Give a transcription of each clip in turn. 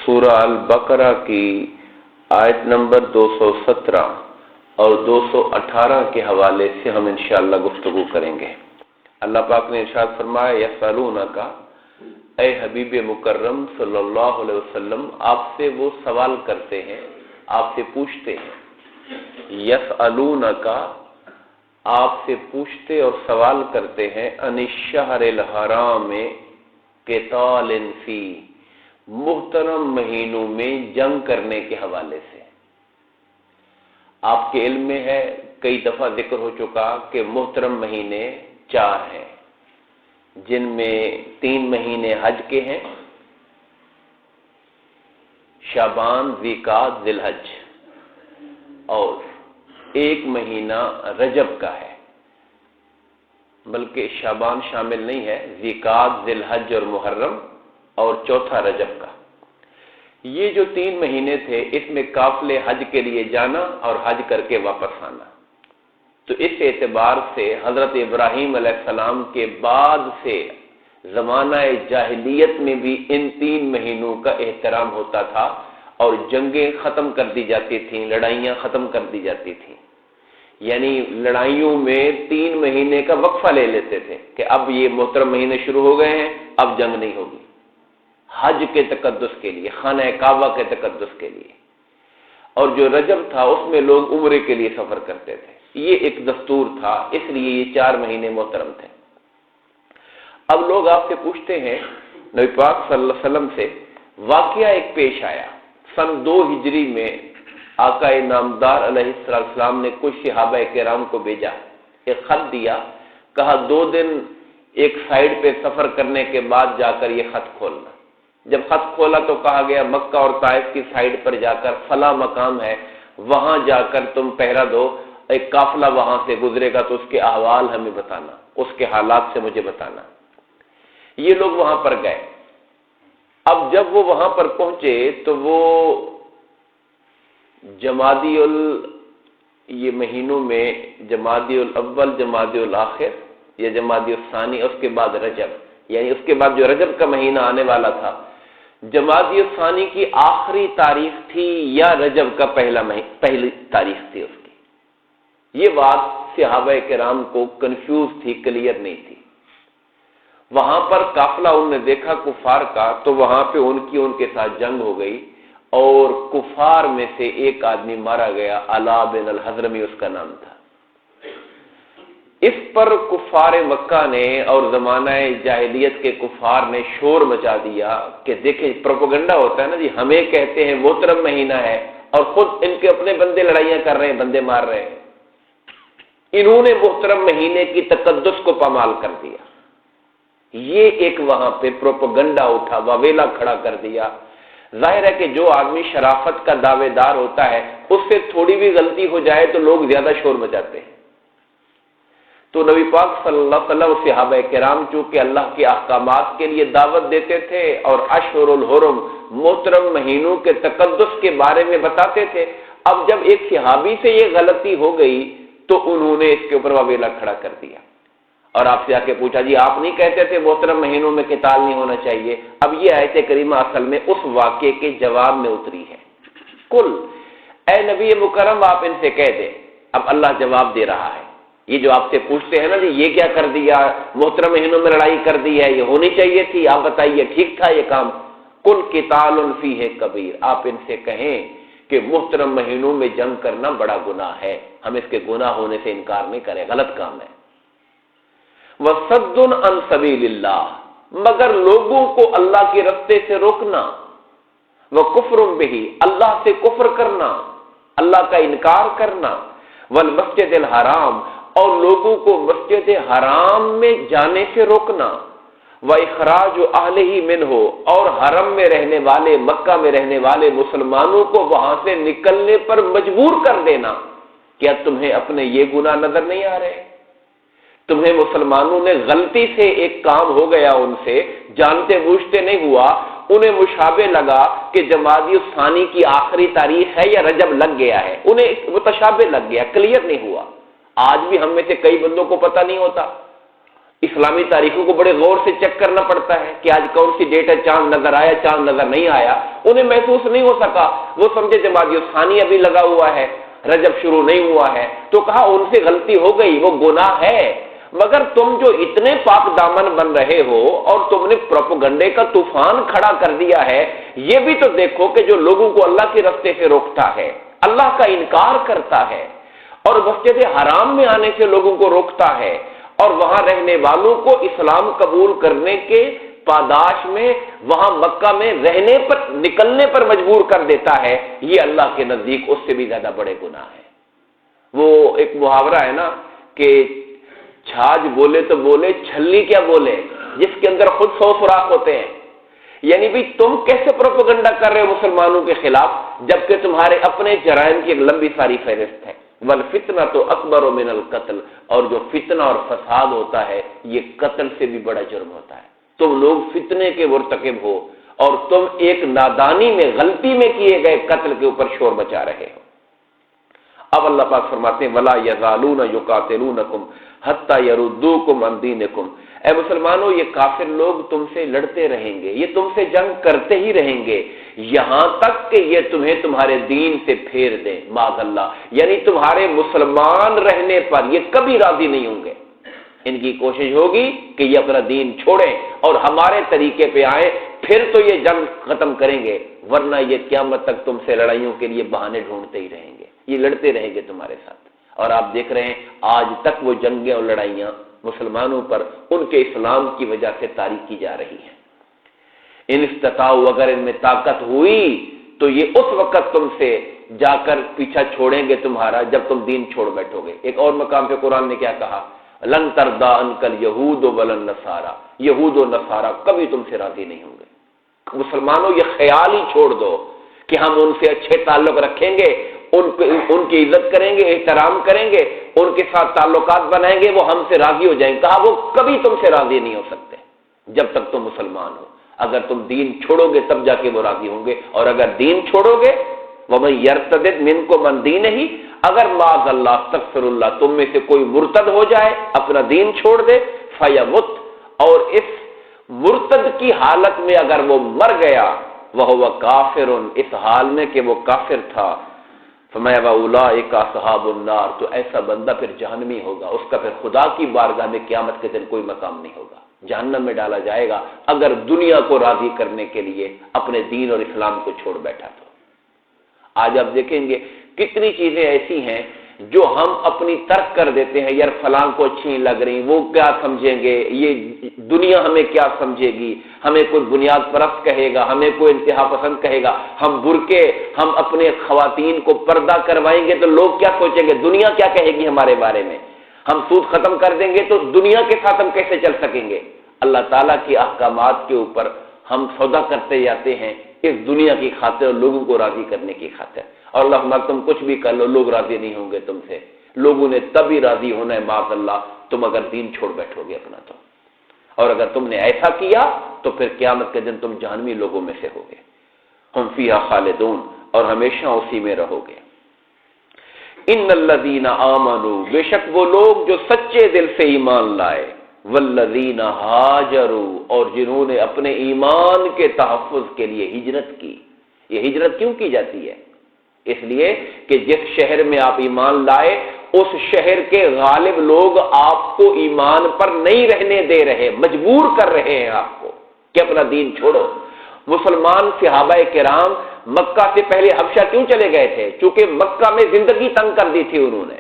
سورہ البقرہ کی آیت نمبر 217 اور 218 کے حوالے سے ہم انشاءاللہ گفتگو کریں گے۔ اللہ پاک نے ارشاد فرمایا یسألونک، اے حبیب مکرم صلی اللہ علیہ وسلم، آپ سے وہ سوال کرتے ہیں، آپ سے پوچھتے ہیں۔ یسألونک، آپ سے پوچھتے اور سوال کرتے ہیں، ان الشہر الحرام قتال فی، محترم مہینوں میں جنگ کرنے کے حوالے سے۔ آپ کے علم میں ہے، کئی دفعہ ذکر ہو چکا کہ محترم مہینے 4 ہیں، جن میں 3 مہینے حج کے ہیں، شعبان، ذوالقعدہ، ذی الحج، اور 1 مہینہ رجب کا ہے، بلکہ شعبان شامل نہیں ہے، ذوالقعدہ، ذی الحج اور محرم، اور چوتھا رجب کا۔ یہ جو 3 مہینے تھے، اس میں قافلے حج کے لیے جانا اور حج کر کے واپس آنا۔ تو اس اعتبار سے حضرت ابراہیم علیہ السلام کے بعد سے زمانہ جاہلیت میں بھی ان 3 مہینوں کا احترام ہوتا تھا، اور جنگیں ختم کر دی جاتی تھیں، لڑائیاں ختم کر دی جاتی تھیں۔ یعنی لڑائیوں میں 3 مہینے کا وقفہ لے لیتے تھے کہ اب یہ محترم مہینے شروع ہو گئے ہیں، اب جنگ نہیں ہوگی، حج کے تقدس کے لیے، خانہ کعبہ کے تقدس کے لیے۔ اور جو رجب تھا اس میں لوگ عمرے کے لیے سفر کرتے تھے۔ یہ ایک دستور تھا، اس لیے یہ 4 مہینے محترم تھے۔ اب لوگ آپ سے پوچھتے ہیں، نبی پاک صلی اللہ علیہ وسلم سے واقعہ ایک پیش آیا۔ سن 2 ہجری میں آقا نامدار علیہ السلام نے کچھ صحابہ کرام کو بھیجا، ایک خط دیا، کہا 2 دن ایک سائیڈ پہ سفر کرنے کے بعد جا کر یہ خط کھولنا۔ جب خط کھولا تو کہا گیا مکہ اور طائف کی سائیڈ پر جا کر فلاں مقام ہے، وہاں جا کر تم پہرا دو، ایک قافلہ وہاں سے گزرے گا تو اس کے احوال ہمیں بتانا، اس کے حالات سے مجھے بتانا۔ یہ لوگ وہاں پر گئے۔ اب جب وہ وہاں پر پہنچے تو وہ یہ مہینوں میں جمادی الاول، جمادی الاخر یا جمادی الثانی، اس کے بعد رجب، یعنی اس کے بعد جو رجب کا مہینہ آنے والا تھا، جمادی الثانی کی آخری تاریخ تھی یا رجب کا پہلی تاریخ تھی اس کی۔ یہ بات صحابہ کرام کو کنفیوز تھی، کلیئر نہیں تھی۔ وہاں پر قافلہ انہوں نے دیکھا کفار کا، تو وہاں پہ ان کے ساتھ جنگ ہو گئی، اور کفار میں سے ایک آدمی مارا گیا، علا بن الحضرمی اس کا نام تھا۔ اس پر کفار مکہ نے اور زمانہ جاہلیت کے کفار نے شور مچا دیا کہ دیکھیں پروپیگنڈا ہوتا ہے نا جی، ہمیں کہتے ہیں محترم مہینہ ہے اور خود ان کے اپنے بندے لڑائیاں کر رہے ہیں، بندے مار رہے ہیں۔ انہوں نے محترم مہینے کی تقدس کو پامال کر دیا۔ یہ ایک وہاں پہ پروپیگنڈا اٹھا، واویلا کھڑا کر دیا۔ ظاہر ہے کہ جو آدمی شرافت کا دعوے دار ہوتا ہے، اس سے تھوڑی بھی غلطی ہو جائے تو لوگ زیادہ شور مچاتے ہیں۔ تو نبی پاک صلی اللہ علیہ وسلم صحابہ کرام چونکہ اللہ کے احکامات کے لیے دعوت دیتے تھے اور اشہر الحرم، محترم مہینوں کے تقدس کے بارے میں بتاتے تھے، اب جب ایک صحابی سے یہ غلطی ہو گئی تو انہوں نے اس کے اوپر واویلا کھڑا کر دیا، اور آپ سے آ کے پوچھا جی آپ نہیں کہتے تھے محترم مہینوں میں قتال نہیں ہونا چاہیے؟ اب یہ آیت کریمہ اصل میں اس واقعے کے جواب میں اتری ہے۔ کل، اے نبی مکرم آپ ان سے کہہ دیں، اب اللہ جواب دے رہا ہے۔ یہ جو آپ سے پوچھتے ہیں نا جی یہ کیا کر دیا، محترم مہینوں میں لڑائی کر دی ہے، یہ ہونی چاہیے تھی، آپ بتائیے ٹھیک تھا یہ کام؟ کل قتال فیہ کبیر، آپ ان سے کہیں کہ محترم مہینوں میں جنگ کرنا بڑا گناہ ہے، ہم اس کے گناہ ہونے سے انکار نہیں کریں، غلط کام ہے۔ وَصَدٌّ عَن سَبِيلِ اللَّهِ، مگر لوگوں کو اللہ کے راستے سے روکنا، وَكُفْرٌ بِهِ، اللہ سے کفر کرنا، اللہ کا انکار کرنا، وَالْمَسْجِدِ الْحَرَامِ، اور لوگوں کو مسجد حرام میں جانے سے روکنا، وَإِخْرَاجُ أَهْلِهِ مِنْهُ، اور حرم میں رہنے والے، مکہ میں رہنے والے مسلمانوں کو وہاں سے نکلنے پر مجبور کر دینا۔ کیا تمہیں اپنے یہ گناہ نظر نہیں آ رہے؟ تمہیں مسلمانوں نے غلطی سے ایک کام ہو گیا، ان سے جانتے بوجھتے نہیں ہوا، انہیں مشابہ لگا کہ جمادی الثانی کی آخری تاریخ ہے یا رجب لگ گیا ہے، انہیں متشابہ لگ گیا، کلیئر نہیں ہوا۔ آج بھی ہم میں سے کئی بندوں کو پتہ نہیں ہوتا، اسلامی تاریخوں کو بڑے غور سے چیک کرنا پڑتا ہے کہ آج کون سی ڈیٹ ہے، چاند نظر آیا، چاند نظر نہیں آیا، انہیں محسوس نہیں ہو سکا، وہ سمجھے جمادی الثانی ابھی لگا ہوا ہے، رجب شروع نہیں ہوا ہے، تو کہا ان سے غلطی ہو گئی، وہ گناہ ہے، مگر تم جو اتنے پاک دامن بن رہے ہو اور تم نے پروپیگنڈے کا طوفان کھڑا کر دیا ہے، یہ بھی تو دیکھو کہ جو لوگوں کو اللہ کے راستے سے روکتا ہے، اللہ کا انکار کرتا ہے اور مسجد حرام میں آنے سے لوگوں کو روکتا ہے اور وہاں رہنے والوں کو اسلام قبول کرنے کے پاداش میں وہاں مکہ میں رہنے پر نکلنے پر مجبور کر دیتا ہے، یہ اللہ کے نزدیک اس سے بھی زیادہ بڑے گناہ ہے۔ وہ ایک محاورہ ہے نا کہ چھاج بولے تو بولے، چھلی کیا بولے، جس کے اندر خود 100 سوراخ ہوتے ہیں۔ یعنی بھی تم کیسے پروپیگنڈا کر رہے ہو مسلمانوں کے خلاف جبکہ تمہارے اپنے جرائم کی ایک لمبی ساری فہرست ہے۔ والفتنہ تو اکبر من القتل، اور جو فتنہ اور فساد ہوتا ہے یہ قتل سے بھی بڑا جرم ہوتا ہے۔ تم لوگ فتنے کے مرتکب ہو اور تم ایک نادانی میں غلطی میں کیے گئے قتل کے اوپر شور مچا رہے ہو۔ اب اللہ پاک فرماتے ہیں وَلَا يَزَالُونَ يُقَاتِلُونَكُمْ حَتَّى يَرُدُّوكُمْ عَنْ دِينِكُمْ، اے مسلمانوں یہ کافر لوگ تم سے لڑتے رہیں گے، یہ تم سے جنگ کرتے ہی رہیں گے یہاں تک کہ یہ تمہیں تمہارے دین سے پھیر دیں، معاذ اللہ، یعنی تمہارے مسلمان رہنے پر یہ کبھی راضی نہیں ہوں گے۔ ان کی کوشش ہوگی کہ یہ اپنا دین چھوڑیں اور ہمارے طریقے پہ آئیں، پھر تو یہ جنگ ختم کریں گے، ورنہ یہ قیامت تک تم سے لڑائیوں کے لیے بہانے ڈھونڈتے ہی رہیں گے، یہ لڑتے رہیں گے تمہارے ساتھ۔ اور آپ دیکھ رہے ہیں آج تک وہ جنگیں اور لڑائیاں مسلمانوں پر ان کے اسلام کی وجہ سے طاری کی جا رہی ہیں۔ ان استطاعوا، اگر ان میں طاقت ہوئی تو یہ اس وقت تم سے جا کر پیچھا چھوڑیں گے تمہارا جب تم دین چھوڑ بیٹھو گے۔ ایک اور مقام پہ قرآن نے کیا کہا؟ لن ترضى عنك اليهود ولا النصارى، یہود و نصارہ کبھی تم سے راضی نہیں ہوں گے۔ مسلمانوں یہ خیال ہی چھوڑ دو کہ ہم ان سے اچھے تعلق رکھیں گے، ان کی عزت کریں گے، احترام کریں گے، ان کے ساتھ تعلقات بنائیں گے، وہ ہم سے راضی ہو جائیں گے۔ کہا وہ کبھی تم سے راضی نہیں ہو سکتے جب تک تم مسلمان ہو۔ اگر تم دین چھوڑو گے تب جا کے وہ راضی ہوں گے، اور اگر دین چھوڑو گے وَمَن يَرْتَدِدْ مِنْكُمْ عَنْ دِينِهِ، اگر معاذ اللہ استغفر اللہ تم میں سے کوئی مرتد ہو جائے، اپنا دین چھوڑ دے، فَيَمُتْ، اور اس مرتد کی حالت میں اگر وہ مر گیا، وَهُوَ كَافِرٌ، اس حال میں کہ وہ کافر تھا، فَأُولَٰئِكَ أَصْحَابُ النَّارِ، تو ایسا بندہ پھر جہنمی ہوگا، اس کا پھر خدا کی بارگاہ میں قیامت کے دن کوئی مقام نہیں ہوگا، جہنم میں ڈالا جائے گا اگر دنیا کو راضی کرنے کے لیے اپنے دین اور اسلام کو چھوڑ بیٹھا تو۔ آج آپ دیکھیں گے کتنی چیزیں ایسی ہیں جو ہم اپنی ترک کر دیتے ہیں، یار فلاں کو اچھی نہیں لگ رہی، وہ کیا سمجھیں گے، یہ دنیا ہمیں کیا سمجھے گی، ہمیں کوئی بنیاد پرست کہے گا، ہمیں کوئی انتہا پسند کہے گا، ہم برقعے، ہم اپنے خواتین کو پردہ کروائیں گے تو لوگ کیا سوچیں گے، دنیا کیا کہے گی ہمارے بارے میں، ہم سود ختم کر دیں گے تو دنیا کے ساتھ ہم کیسے چل سکیں گے۔ اللہ تعالیٰ کے احکامات کے اوپر ہم سودا کرتے جاتے ہیں اس دنیا کی خاطر اور لوگوں کو راضی کرنے کی خاطر، اور اللہ تم کچھ بھی کر لو لوگ راضی نہیں ہوں گے تم سے، لوگوں نے تبھی راضی ہونا ہے معاذ اللہ تم اگر دین چھوڑ بیٹھو گے اپنا تو، اور اگر تم نے ایسا کیا تو پھر قیامت کے دن تم جہنمی لوگوں میں سے ہوگے۔ ہم فیہا خالدون، اور ہمیشہ اسی میں رہو گے۔ ان الذین آمنوا، بے شک وہ لوگ جو سچے دل سے ایمان لائے، والذین ہاجروا، اور جنہوں نے اپنے ایمان کے تحفظ کے لیے ہجرت کی۔ یہ ہجرت کیوں کی جاتی ہے؟ اس لیے کہ جس شہر میں آپ ایمان لائے اس شہر کے غالب لوگ آپ کو ایمان پر نہیں رہنے دے رہے، مجبور کر رہے ہیں آپ کو کہ اپنا دین چھوڑو۔ مسلمان صحابہ کرام مکہ سے پہلے حبشہ کیوں چلے گئے تھے؟ چونکہ مکہ میں زندگی تنگ کر دی تھی انہوں نے۔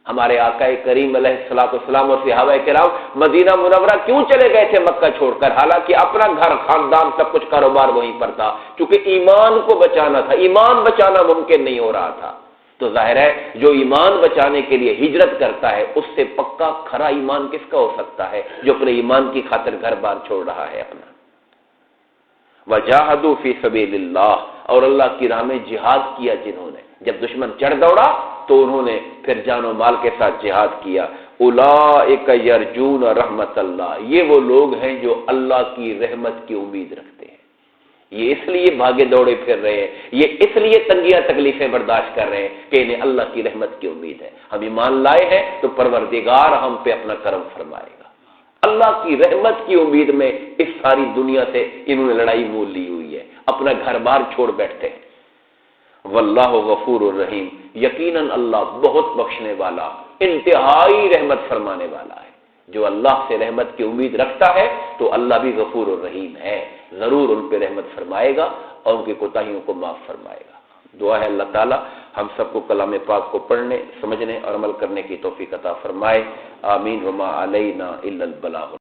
ہمارے آقا کریم علیہ الصلوۃ والسلام اور صحابہ کرام مدینہ منورہ کیوں چلے گئے تھے مکہ چھوڑ کر؟ حالانکہ اپنا گھر، خاندان، سب کچھ کاروبار وہیں پر تھا، چونکہ ایمان کو بچانا تھا، ایمان بچانا ممکن نہیں ہو رہا تھا۔ تو ظاہر ہے جو ایمان بچانے کے لیے ہجرت کرتا ہے اس سے پکا کھرا ایمان کس کا ہو سکتا ہے جو اپنے ایمان کی خاطر گھر بار چھوڑ رہا ہے اپنا۔ وجاہدوا فی سبیل اللہ، اور اللہ کی راہ میں جہاد کیا جنہوں نے، جب دشمن چڑھ دوڑا تو انہوں نے پھر جان و مال کے ساتھ جہاد کیا۔ اولئک یرجون رحمت اللہ، یہ وہ لوگ ہیں جو اللہ کی رحمت کی امید رکھتے ہیں۔ یہ اس لیے بھاگے دوڑے پھر رہے ہیں، یہ اس لیے تنگیاں تکلیفیں برداشت کر رہے ہیں کہ انہیں اللہ کی رحمت کی امید ہے۔ ہم ایمان لائے ہیں تو پروردگار ہم پہ اپنا کرم فرمائے گا، اللہ کی رحمت کی امید میں اس ساری دنیا سے انہوں نے لڑائی مول لی ہوئی ہے، اپنا گھر بار چھوڑ بیٹھتے ہیں۔ واللہ غفور الرحیم، یقیناً اللہ بہت بخشنے والا، انتہائی رحمت فرمانے والا ہے۔ جو اللہ سے رحمت کی امید رکھتا ہے تو اللہ بھی غفور الرحیم ہے، ضرور ان پہ رحمت فرمائے گا اور ان کی کوتاہیوں کو معاف فرمائے گا۔ دعا ہے اللہ تعالیٰ ہم سب کو کلام پاک کو پڑھنے، سمجھنے اور عمل کرنے کی توفیق عطا فرمائے۔ آمین۔ وما علینا الا البلاغ۔